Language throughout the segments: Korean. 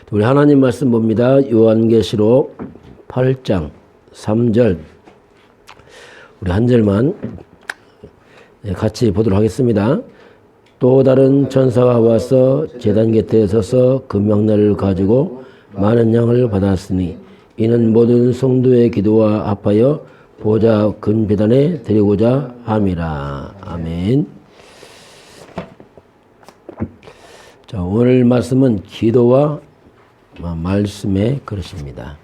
우리 하나님 말씀 봅니다. 요한계시록 8장 3절. 우리 한 절만 같이 보도록 하겠습니다. 또 다른 천사가 와서 제단 곁에 서서 금명날을 가지고 많은 양을 받았으니 이는 모든 성도의 기도와 합하여 보좌 근비단에 드리고자 함이라. 아멘. 자, 오늘 말씀은 기도와 말씀의 그릇입니다.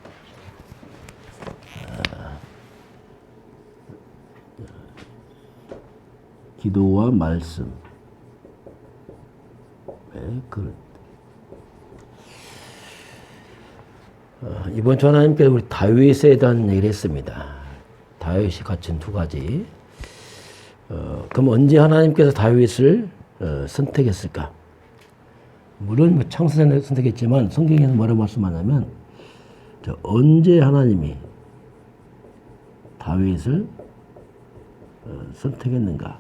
기도와 말씀. 그릇. 이번 주 하나님께서 우리 다윗에 대한 얘기를 했습니다. 다윗이 갖춘 두 가지. 그럼 언제 하나님께서 다윗을 선택했을까? 물론 창세전에 선택했지만 성경에는 뭐라고 말씀하냐면 언제 하나님이 다윗을 선택했는가?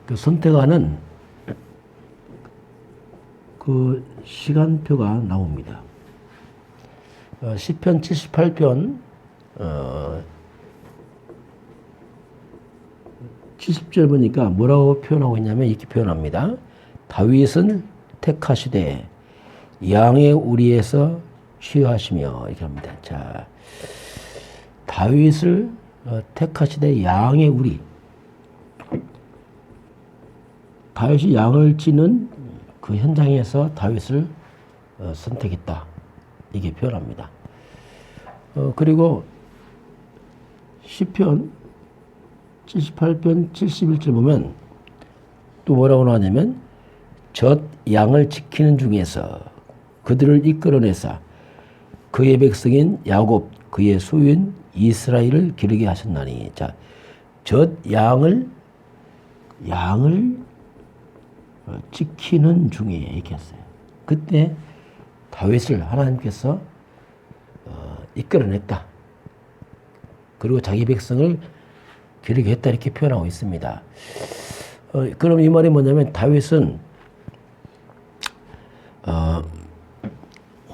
그 선택하는 그 시간표가 나옵니다. 시편 78편 70절 보니까 뭐라고 표현하고 있냐면 이렇게 표현합니다. 다윗은 택하시되 양의 우리에서 취하시며 이렇게 합니다. 자, 다윗을 택하시되 양의 우리. 다윗이 양을 치는 그 현장에서 다윗을 선택했다. 이게 표현합니다. 그리고 시편 78편 71절 보면 또 뭐라고 나오냐면 젖 양을 지키는 중에서 그들을 이끌어내사 그의 백성인 야곱 그의 소유인 이스라엘을 기르게 하셨나니. 자, 젖 양을 지키는 중에 이렇게 했어요. 그때 다윗을 하나님께서 이끌어냈다. 그리고 자기 백성을 기르게 했다 이렇게 표현하고 있습니다. 그럼 이 말이 뭐냐면 다윗은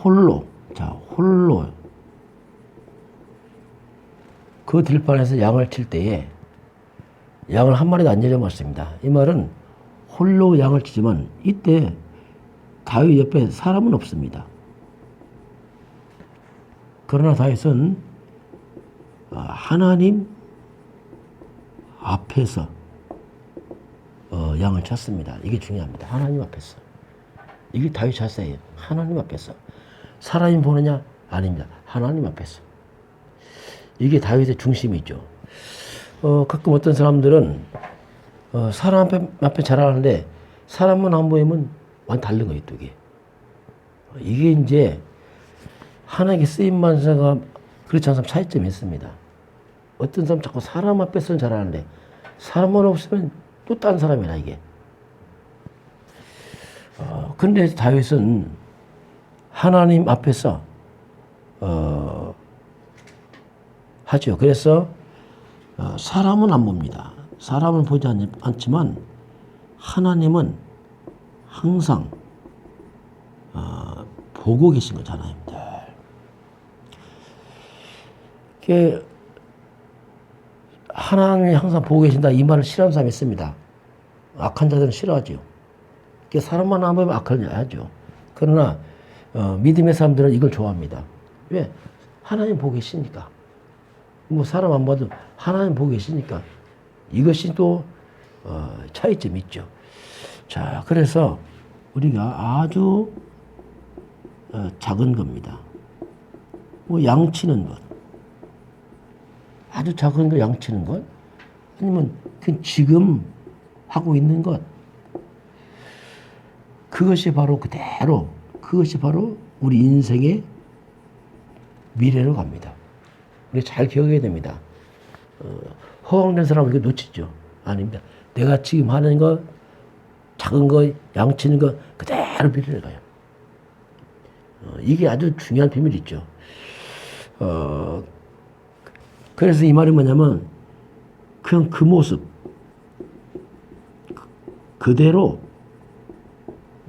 홀로 그 들판에서 양을 칠 때에 양을 한 마리도 안 잃어먹었습니다. 이 말은 홀로 양을 치지만 이때 다윗 옆에 사람은 없습니다. 그러나 다윗은 하나님 앞에서 양을 쳤습니다. 이게 중요합니다. 하나님 앞에서. 이게 다윗 자세예요. 하나님 앞에서. 사람이 보느냐? 아닙니다. 하나님 앞에서. 이게 다윗의 중심이죠. 가끔 어떤 사람들은 사람 앞에 잘하는데 사람만 안 보이면 완전 다른 거예요, 두 개. 이게 이제 하나님께 쓰임만 자가 그렇지 않은 사람 차이점이 있습니다. 어떤 사람 자꾸 사람 앞에서는 잘하는데 사람만 없으면 또 딴 사람이라 이게. 근데 다윗은 하나님 앞에서 하죠. 그래서 사람은 안 봅니다. 사람은 보지 않지만 하나님은 항상 보고 계신 거잖아요. 하나님이 항상 보고 계신다 이 말을 싫어하는 사람이 있습니다. 악한 자들은 싫어하죠. 사람만 안 보면 악한 자 하죠. 그러나 믿음의 사람들은 이걸 좋아합니다. 왜? 하나님 보고 계시니까. 뭐 사람 안 봐도 하나님 보고 계시니까. 이것이 또 차이점이 있죠. 자, 그래서 우리가 아주 작은 겁니다. 뭐 양치는 것. 아주 작은 거 양치는 것. 아니면 지금 하고 있는 것. 그것이 바로 그대로 그것이 바로 우리 인생의 미래로 갑니다. 우리 잘 기억해야 됩니다. 허황된 사람은 이거 놓치죠. 아닙니다. 내가 지금 하는 거, 작은 거, 양치는 거 그대로 미래로 가요. 이게 아주 중요한 비밀이 있죠. 그래서 이 말이 뭐냐면 그냥 그 모습 그대로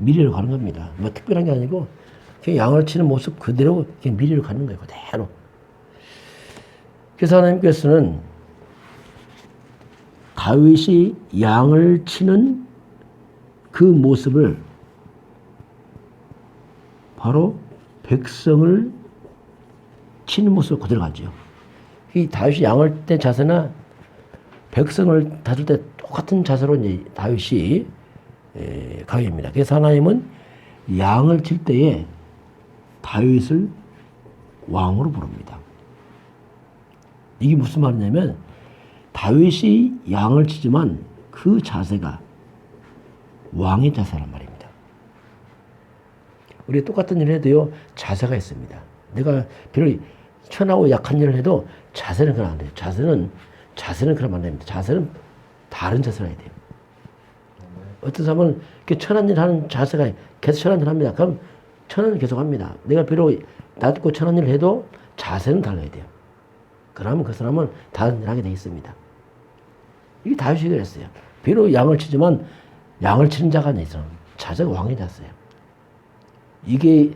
미래로 가는 겁니다. 뭐 특별한 게 아니고 그냥 양을 치는 모습 그대로 그냥 미래로 가는 거예요. 그대로. 그래서 하나님께서는 다윗이 양을 치는 그 모습을 바로 백성을 치는 모습을 그대로 가죠. 이 다윗이 양을 때 자세나 백성을 다룰 때 똑같은 자세로 이제 다윗이 가게 됩니다. 그래서 하나님은 양을 칠 때에 다윗을 왕으로 부릅니다. 이게 무슨 말이냐면 다윗이 양을 치지만 그 자세가 왕의 자세란 말입니다. 우리 똑같은 일을 해도요 자세가 있습니다. 내가 비록 천하고 약한 일을 해도 자세는 그러면 안 돼요. 자세는 그러면 안 됩니다. 자세는 다른 자세로 해야 돼요. 어떤 사람은 천한 일 하는 자세가 계속 천한 일 합니다. 그럼 천한 일 계속 합니다. 내가 비록 놔두고 천한 일을 해도 자세는 달라야 돼요. 그러면 그 사람은 다른 일을 하게 돼 있습니다. 이게 다윗이 그랬어요. 비록 양을 치지만 양을 치는 자가 아니죠. 자세가 왕의 자세예요. 이게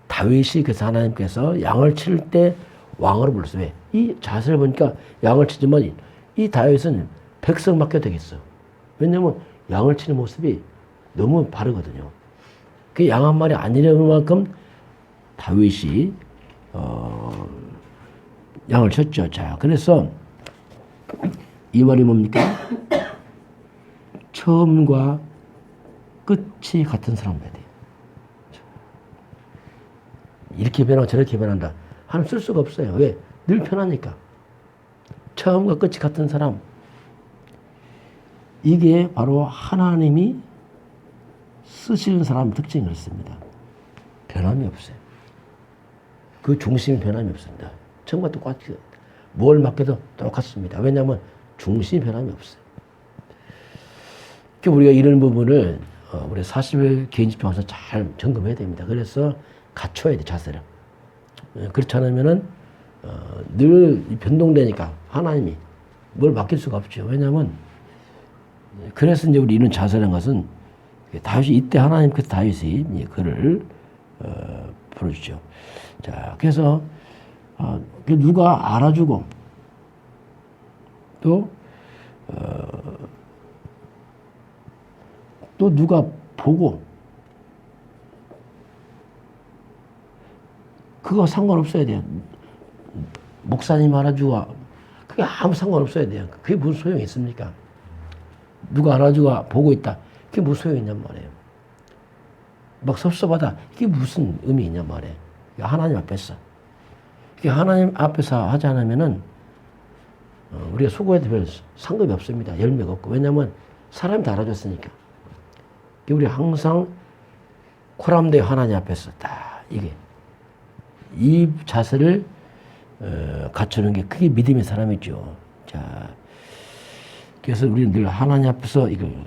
다윗이 그래서 하나님께서 양을 칠 때 왕으로 불렀어요. 왜? 이 자세를 보니까 양을 치지만 이 다윗은 백성 맡겨도 되겠어. 왜냐면 양을 치는 모습이 너무 바르거든요. 그 양 한 마리 안 잃어버릴 만큼 다윗이 양을 쳤죠. 자, 그래서 이 말이 뭡니까? 처음과 끝이 같은 사람 돼야 돼요. 이렇게 변하고 저렇게 변한다. 하나님 쓸 수가 없어요. 왜? 늘 편하니까. 처음과 끝이 같은 사람. 이게 바로 하나님이 쓰시는 사람 특징이 그렇습니다. 변함이 없어요. 그 중심이 변함이 없습니다. 처음과 똑같이 뭘 맡겨도 똑같습니다. 왜냐하면 중심이 변함이 없어요. 우리가 이런 부분을 우리 40일 개인 집중하면서 잘 점검해야 됩니다. 그래서 갖춰야 돼, 자세를. 그렇지 않으면은 늘 변동되니까 하나님이 뭘 맡길 수가 없죠. 왜냐하면 그래서 이제 우리 이런 자세라는 것은 다윗이 이때 하나님께서 다윗이 그를 부르시죠. 자, 그래서 누가 알아주고 또 누가 보고 그거 상관없어야 돼요. 목사님 알아주고 그게 아무 상관없어야 돼요. 그게 무슨 소용이 있습니까? 누가 알아주고 보고 있다. 그게 무슨 소용이 있냔 말이에요. 막 섭섭하다. 이게 무슨 의미 있냔 말이에요. 하나님 앞에서. 하나님 앞에서 하지 않으면은 우리가 수고해도 별 상급이 없습니다. 열매가 없고. 왜냐하면 사람이 다 알아줬으니까. 우리 항상 코람대 하나님 앞에서 다 이게 이 자세를 갖추는 게 그게 믿음의 사람이죠. 자, 그래서 우리는 늘 하나님 앞에서 이걸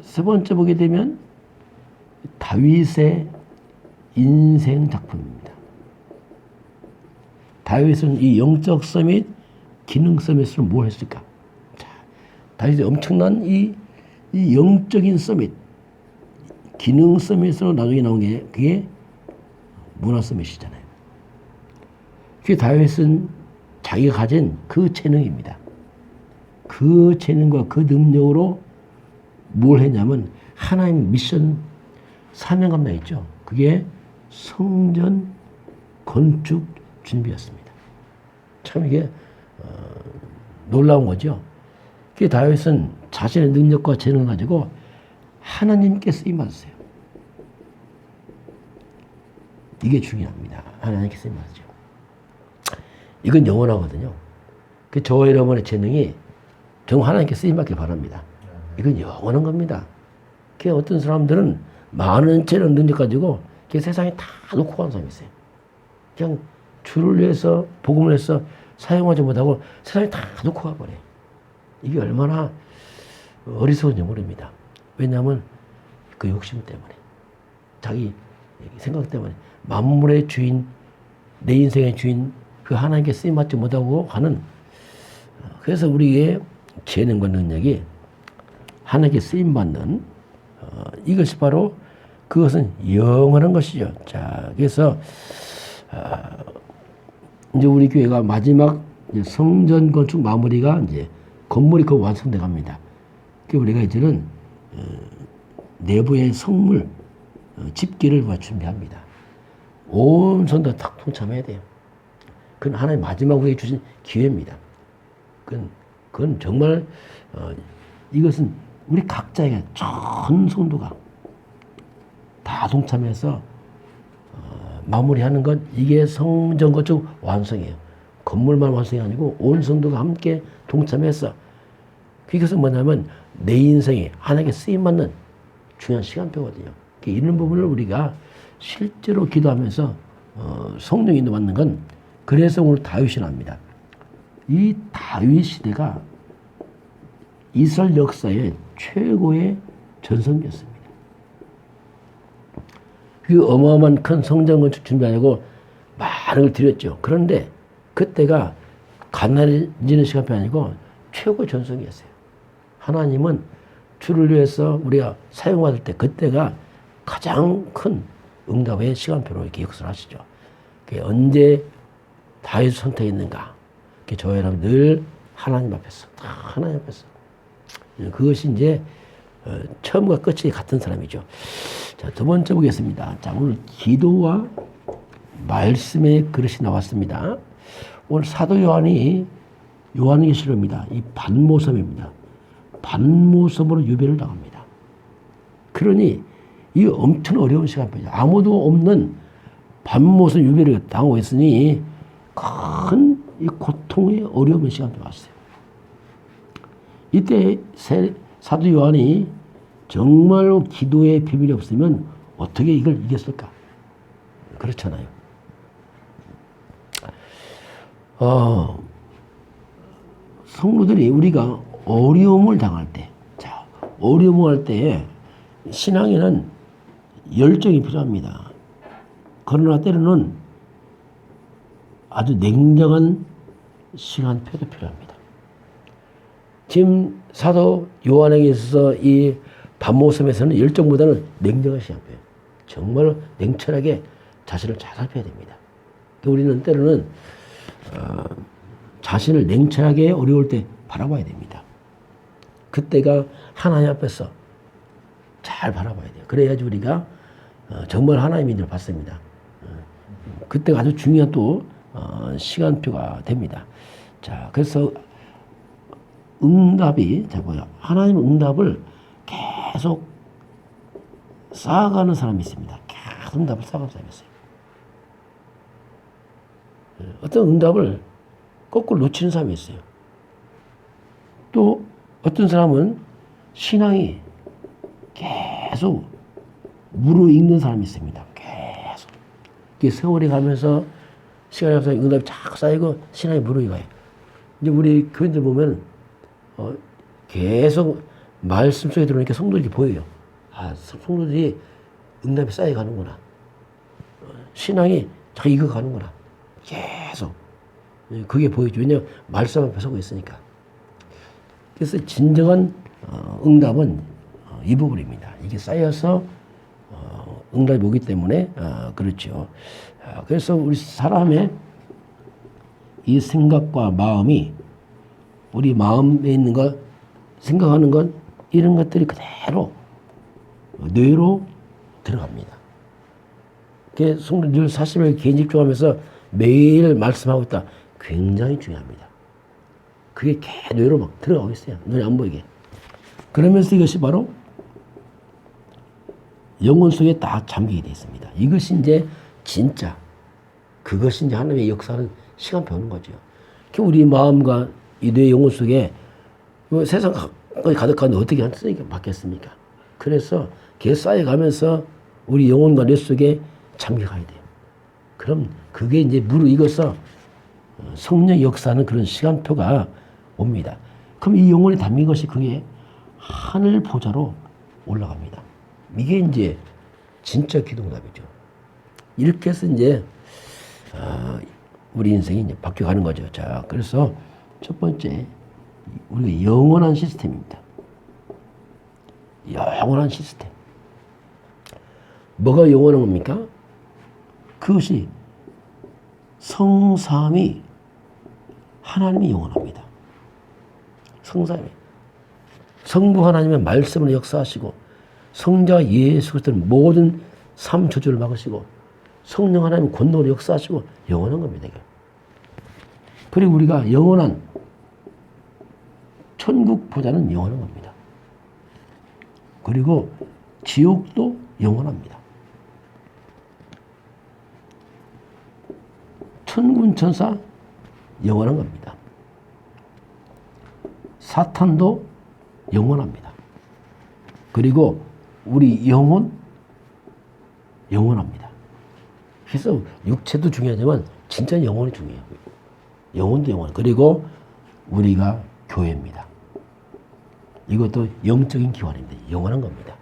세 번째 보게 되면 다윗의 인생 작품입니다. 다윗은 이 영적 서밋, 기능 서밋으로 뭘 했을까? 자, 다윗이 엄청난 이 영적인 서밋, 기능 서밋으로 나중에 나온 게 그게 문화 서밋이잖아요. 그 다윗은 자기가 가진 그 재능입니다. 그 재능과 그 능력으로 뭘 했냐면 하나님 미션 사명 감당 있죠. 그게 성전 건축 준비였습니다. 참 이게 놀라운 거죠. 그 다윗은 자신의 능력과 재능을 가지고 하나님께 쓰임 받았어요. 이게 중요합니다. 하나님께 쓰임 받았죠. 이건 영원하거든요. 그 저와 여러분의 재능이 정말 하나님께 쓰임 받길 바랍니다. 이건 영원한 겁니다. 그 어떤 사람들은 많은 재능 능력 가지고 그 세상에 다 놓고 가는 사람이 있어요. 그냥 주를 위해서 복음을 해서 사용하지 못하고 세상에 다 놓고 가버려요. 이게 얼마나 어리석은지 모릅니다. 왜냐하면 그 욕심 때문에, 자기 생각 때문에, 만물의 주인, 내 인생의 주인 그 하나님께 쓰임받지 못하고 하는. 그래서 우리의 재능과 능력이 하나님께 쓰임받는 이것이 바로 그것은 영원한 것이죠. 자, 그래서 이제 우리 교회가 마지막 성전 건축 마무리가 이제 건물이 거의 완성돼 갑니다. 그 우리가 이제는 내부의 성물 집기를 준비합니다. 온 성도 딱 동참해야 돼요. 그건 하나님 마지막 우리에게 주신 기회입니다. 그건 정말 이것은 우리 각자에게 전 성도가 다 동참해서 마무리하는 건 이게 성전 건축 완성이에요. 건물만 완성이 아니고 온 성도가 함께 동참해서 그것은 뭐냐면 내 인생에 하나님께 쓰임받는 중요한 시간표거든요. 이런 부분을 우리가 실제로 기도하면서 성령 인도받는 건 그래서 오늘 다윗이 납니다. 이 다윗 시대가 이스라엘 역사의 최고의 전성기였습니다. 그 어마어마한 큰 성전 건축 준비하려고 많은 걸 드렸죠. 그런데 그때가 가난해지는 시간이 아니고 최고의 전성기였어요. 하나님은 주를 위해서 우리가 사용받을 때 그때가 가장 큰 응답의 시간표로 이렇게 역사를 하시죠. 그게 언제 다윗을 선택했는가? 저와 여러분 늘 하나님 앞에서, 하나님 앞에서. 그것이 이제 처음과 끝이 같은 사람이죠. 자, 두 번째 보겠습니다. 자, 오늘 기도와 말씀의 그릇이 나왔습니다. 오늘 사도 요한계시록입니다. 이 반모섬입니다. 반모섬으로 유배를 당합니다. 그러니 이 엄청 어려운 시간표죠. 아무도 없는 반모섬 유배를 당하고 있으니 큰 이 고통의 어려움의 시간표 왔어요. 이때 사도 요한이 정말로 기도의 비밀이 없으면 어떻게 이걸 이겼을까? 그렇잖아요. 성도들이 우리가 어려움을 당할 때, 자, 어려움을 할 때에 신앙에는 열정이 필요합니다. 그러나 때로는 아주 냉정한 시간표도 필요합니다. 지금 사도 요한에게 있어서 이 반모섬에서는 열정보다는 냉정한 시간표예요. 정말 냉철하게 자신을 잘 살펴야 됩니다. 우리는 때로는 자신을 냉철하게 어려울 때 바라봐야 됩니다. 그때가 하나님 앞에서 잘 바라봐야 돼요. 그래야지 우리가 정말 하나님의 일을 받습니다. 그때가 아주 중요한 또 시간표가 됩니다. 자, 그래서 응답이, 자, 뭐야, 하나님 응답을 계속 쌓아가는 사람이 있습니다. 계속 응답을 쌓아가는 사람이 있어요. 어떤 응답을 거꾸로 놓치는 사람이 있어요. 또 어떤 사람은 신앙이 계속 무르익는 사람이 있습니다. 계속. 이게 세월이 가면서 시간이 가면서 응답이 쫙 쌓이고 신앙이 무르익어요. 이제 우리 교인들 보면 계속 말씀 속에 들어오니까 성도들이 보여요. 아, 성도들이 응답이 쌓여가는구나. 신앙이 잘 익어가는구나. 계속. 그게 보이죠. 왜냐하면 말씀 앞에 서고 있으니까. 그래서 진정한 응답은 이 부분입니다. 이게 쌓여서 응답이 오기 때문에 그렇죠. 그래서 우리 사람의 이 생각과 마음이 우리 마음에 있는 것, 생각하는 것, 이런 것들이 그대로 뇌로 들어갑니다. 그게 성도들 40일 개인 집중하면서 매일 말씀하고 있다. 굉장히 중요합니다. 그게 뇌로 막 들어가고 있어요. 눈에 안 보이게. 그러면서 이것이 바로 영혼 속에 다 잠기게 되어 있습니다. 이것이 이제 진짜, 그것이 이제 하나님의 역사는 시간표 오는 거죠. 우리 마음과 이 뇌 영혼 속에 세상 가득한데 어떻게 하나님께 받겠습니까? 그래서 계속 쌓여가면서 우리 영혼과 뇌 속에 잠겨가야 돼요. 그럼 그게 이제 무르익어서 성령 역사는 그런 시간표가 옵니다. 그럼 이 영혼이 담긴 것이 그게 하늘 보좌로 올라갑니다. 이게 이제 진짜 기도응답이죠. 이렇게 해서 이제 우리 인생이 이제 바뀌어가는 거죠. 자, 그래서 첫 번째 우리가 영원한 시스템입니다. 영원한 시스템. 뭐가 영원한 겁니까? 그것이 성삼위 하나님이 영원합니다. 성삼위. 성부 하나님의 말씀으로 역사하시고 성자 예수 그리스도는 모든 삶 저주를 막으시고 성령 하나님 권능으로 역사하시고 영원한 겁니다. 그리고 우리가 영원한 천국 보좌는 영원한 겁니다. 그리고 지옥도 영원합니다. 천군 천사 영원한 겁니다. 사탄도 영원합니다. 그리고 우리 영혼 영원합니다. 그래서 육체도 중요하지만 진짜 영혼이 중요해요. 영혼도 영원. 그리고 우리가 교회입니다. 이것도 영적인 기관입니다. 영원한 겁니다.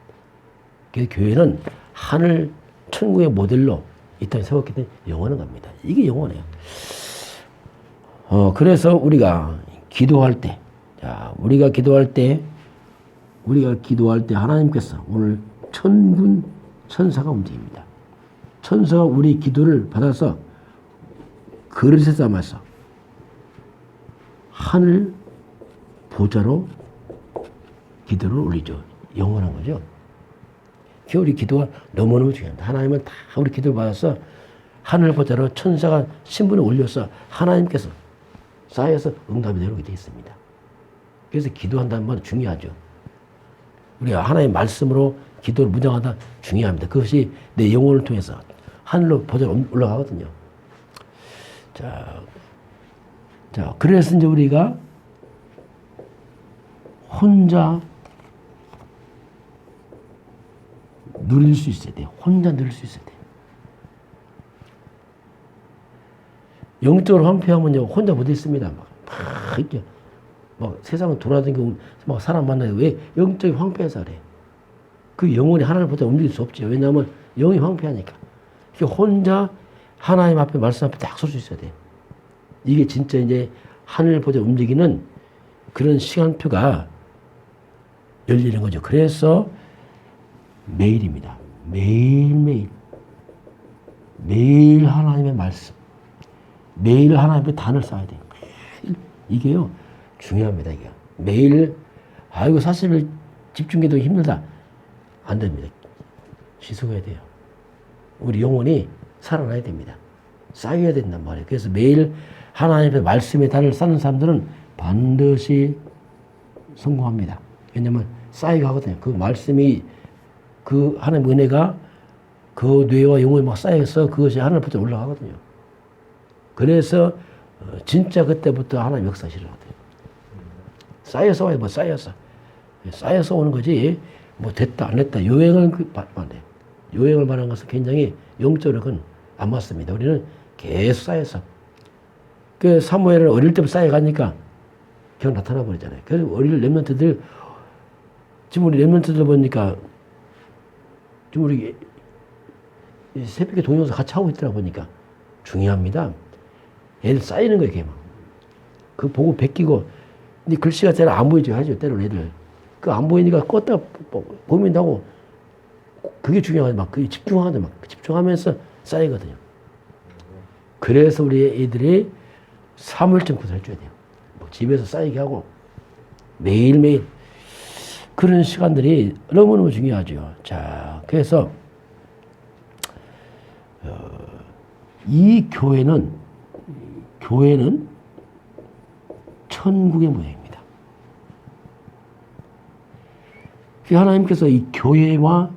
그래서 교회는 하늘 천국의 모델로 이 땅에 세웠기 때문에 영원한 겁니다. 이게 영원해요. 그래서 우리가 기도할 때, 우리가 기도할 때 하나님께서 오늘 천군 천사가 움직입니다. 천사가 우리 기도를 받아서 그릇에 담아서 하늘 보좌로 기도를 올리죠. 영원한 거죠. 우리 기도가 너무너무 중요합니다. 하나님은 다 우리 기도를 받아서 하늘 보좌로 천사가 신분을 올려서 하나님께서 쌓여서 응답이 내려오게 되어 있습니다. 그래서 기도한다는 건 중요하죠. 우리가 하나님의 말씀으로 기도를 무장하다 중요합니다. 그것이 내 영혼을 통해서 하늘로 보좌로 올라가거든요. 자, 그래서 이제 우리가 혼자 누릴 수 있어야 돼요. 혼자 누릴 수 있어야 돼요. 영적으로 황폐하면요, 혼자 못 있습니다. 이렇게 세상을 돌아다니고 막 사람 만나요. 왜? 영적인 황폐해서 그래. 그 영혼이 하나님 보다 움직일 수 없죠. 왜냐하면 영이 황폐하니까. 혼자 하나님 앞에 말씀 앞에 딱 설 수 있어야 돼요. 이게 진짜 이제 하늘 보자 움직이는 그런 시간표가 열리는 거죠. 그래서 매일입니다. 매일 하나님의 말씀, 매일 하나님의 단을 쌓아야 돼요. 이게요 중요합니다. 이게 매일 이거 40일 집중해도 힘들다. 안 됩니다. 지속해야 돼요. 우리 영혼이 살아나야 됩니다. 쌓여야 된단 말이에요. 그래서 매일 하나님의 말씀의 단을 쌓는 사람들은 반드시 성공합니다. 왜냐하면 쌓여가거든요. 그 말씀이 그 하나님의 은혜가 그 뇌와 영혼이 막 쌓여서 그것이 하늘부터 올라가거든요. 그래서 진짜 그때부터 하나님 역사 실현하거든요. 쌓여서 와요. 쌓여서 오는 거지. 됐다 안 됐다 요행을 말해. 요행을 말하는 것은 굉장히 영적으로는 안 맞습니다. 우리는 계속 쌓여서 그 사무엘은 어릴 때부터 쌓여가니까 결국 나타나 버리잖아요. 그래서 어릴 렘넌트들 지금 우리 렘넌트들 보니까 지금 우리 새벽에 동영상 같이 하고 있더라 보니까 중요합니다. 애들 쌓이는 거예요, 걔 막. 그 보고 베끼고, 근데 글씨가 잘 안 보이죠, 하죠, 때로는 애들. 그 안 보이니까 껐다 보민다고, 그게 중요하죠. 막, 그게 집중하거든요. 막, 집중하면서 쌓이거든요. 그래서 우리 애들이 사물점 구사 해줘야 돼요. 집에서 쌓이게 하고, 매일매일. 그런 시간들이 너무너무 중요하죠. 자, 그래서, 이 교회는 천국의 모양입니다. 하나님께서 이 교회와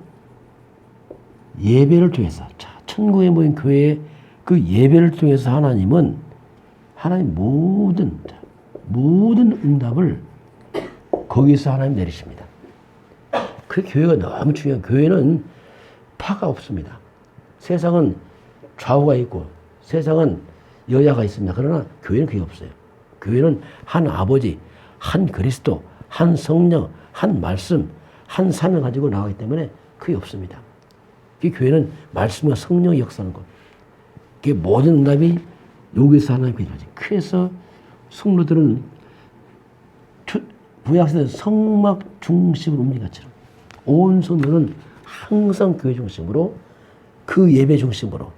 예배를 통해서, 천국에 모인 교회의 그 예배를 통해서 하나님은 하나님 모든 응답을 거기서 하나님 내리십니다. 그 교회가 너무 중요해요. 교회는 파가 없습니다. 세상은 좌우가 있고 세상은 여야가 있습니다. 그러나 교회는 그게 없어요. 교회는 한 아버지, 한 그리스도, 한 성령, 한 말씀, 한 삶을 가지고 나가기 때문에 그게 없습니다. 그 교회는 말씀과 성령이 역사하는 것. 그게 모든 응답이 여기서 하나님께 일어나지. 그래서 성도들은 구약시대는 성막 중심으로 움직인 것처럼 온 성도는 항상 교회 중심으로, 그 예배 중심으로,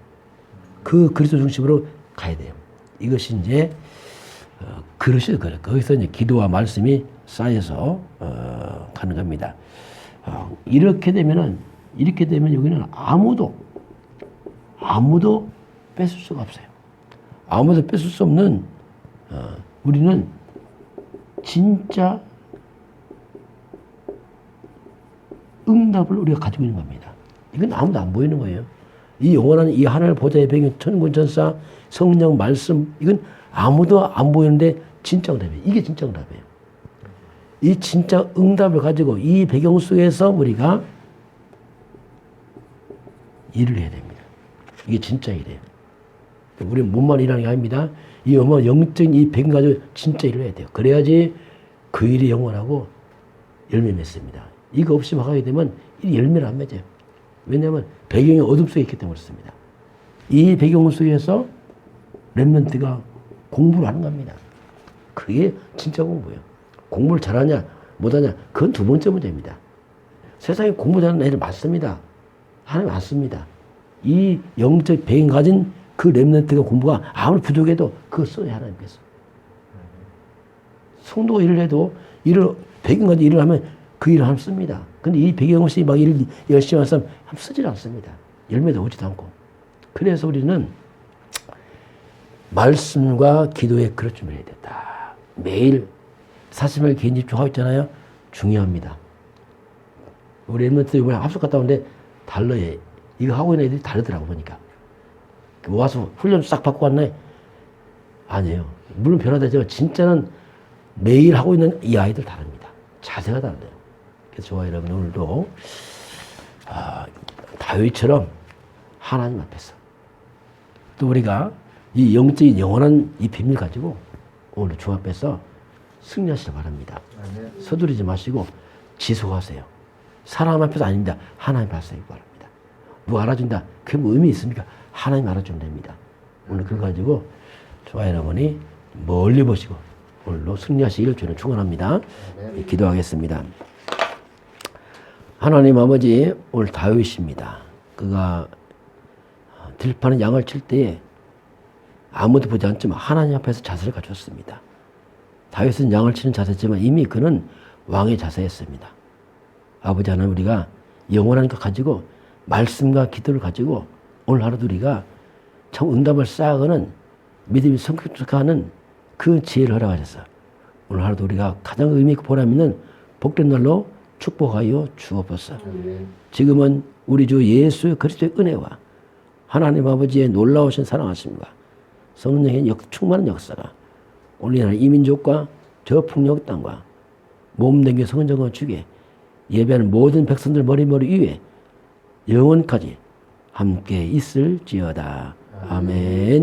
그 그리스도 중심으로 가야 돼요. 이것이 이제 그릇이에요. 그릇. 거기서 이제 기도와 말씀이 쌓여서 가는 겁니다. 이렇게 되면 여기는 아무도 뺏을 수가 없어요. 아무도 뺏을 수 없는, 우리는 진짜 응답을 우리가 가지고 있는 겁니다. 이건 아무도 안 보이는 거예요. 이 영원한 이 하늘 보좌의 배경, 천군 천사, 성령, 말씀, 이건 아무도 안 보이는데 진짜 응답이에요. 이게 진짜 응답이에요. 이 진짜 응답을 가지고 이 배경 속에서 우리가 일을 해야 됩니다. 이게 진짜 일이에요. 우리는 몸만 일하는 게 아닙니다. 이 영적인 이 배경 가지고 진짜 일을 해야 돼요. 그래야지 그 일이 영원하고 열매 맺습니다. 이거 없이 막 하게 되면 이 열매를 안 맺어요. 왜냐하면 배경이 어둠 속에 있기 때문에 그렇습니다. 이 배경 속에서 렘넌트가 공부를 하는 겁니다. 그게 진짜 공부예요. 공부를 잘하냐 못하냐 그건 두 번째 문제입니다. 세상에 공부 잘하는 애들 많습니다. 하나님 많습니다. 이 영적 배경 가진 그 렘넌트가 공부가 아무리 부족해도 그거 써야 하나님께서. 성도가 일을 해도 배경 가진 일을 하면 그 일을 하면 씁니다. 근데 이 배경 없이 막 일을 열심히 하는 사람 하면 쓰질 않습니다. 열매도 오지도 않고. 그래서 우리는 말씀과 기도에 그릇 준비해야 된다. 매일 40일 개인 집중하고 있잖아요. 중요합니다. 우리 엠런트 이번에 합숙 갔다 오는데 달라요. 이거 하고 있는 애들이 다르더라고 보니까. 와서 훈련 싹 받고 왔네. 아니에요. 물론 변화되지만 진짜는 매일 하고 있는 이 아이들 다릅니다. 자세가 다르대요. 그래서 저와 여러분 오늘도 다윗처럼 하나님 앞에서 또 우리가 이 영적인 영원한 이 비밀 가지고 오늘 주 앞에서 승리하시길 바랍니다. 서두르지 마시고 지속하세요. 사람 앞에서 아닙니다. 하나님 앞에서 하시기 바랍니다. 누가 알아준다. 그게 뭐 의미 있습니까? 하나님 알아주면 됩니다. 오늘 그거 가지고 저와 여러분이 멀리 보시고 오늘로 승리하시기를 주는 축원합니다. 기도하겠습니다. 하나님 아버지, 오늘 다윗입니다. 그가 들판에 양을 칠 때에 아무도 보지 않지만 하나님 앞에서 자세를 갖췄습니다. 다윗은 양을 치는 자세지만 이미 그는 왕의 자세였습니다. 아버지 하나님, 우리가 영원한 것 가지고 말씀과 기도를 가지고 오늘 하루도 우리가 참 응답을 쌓아가는 믿음이 성숙하는 그 지혜를 허락하셔서 오늘 하루도 우리가 가장 의미 있고 보람 있는 복된 날로 축복하여 주옵소서. 지금은 우리 주 예수 그리스도의 은혜와 하나님 아버지의 놀라우신 사랑하심과 성령의 충만한 역사가 오늘 이 민족과 저 풍력 땅과 몸댕겨 성전과 주게 예배하는 모든 백성들 머리 위에 영원까지 함께 있을지어다. 아멘.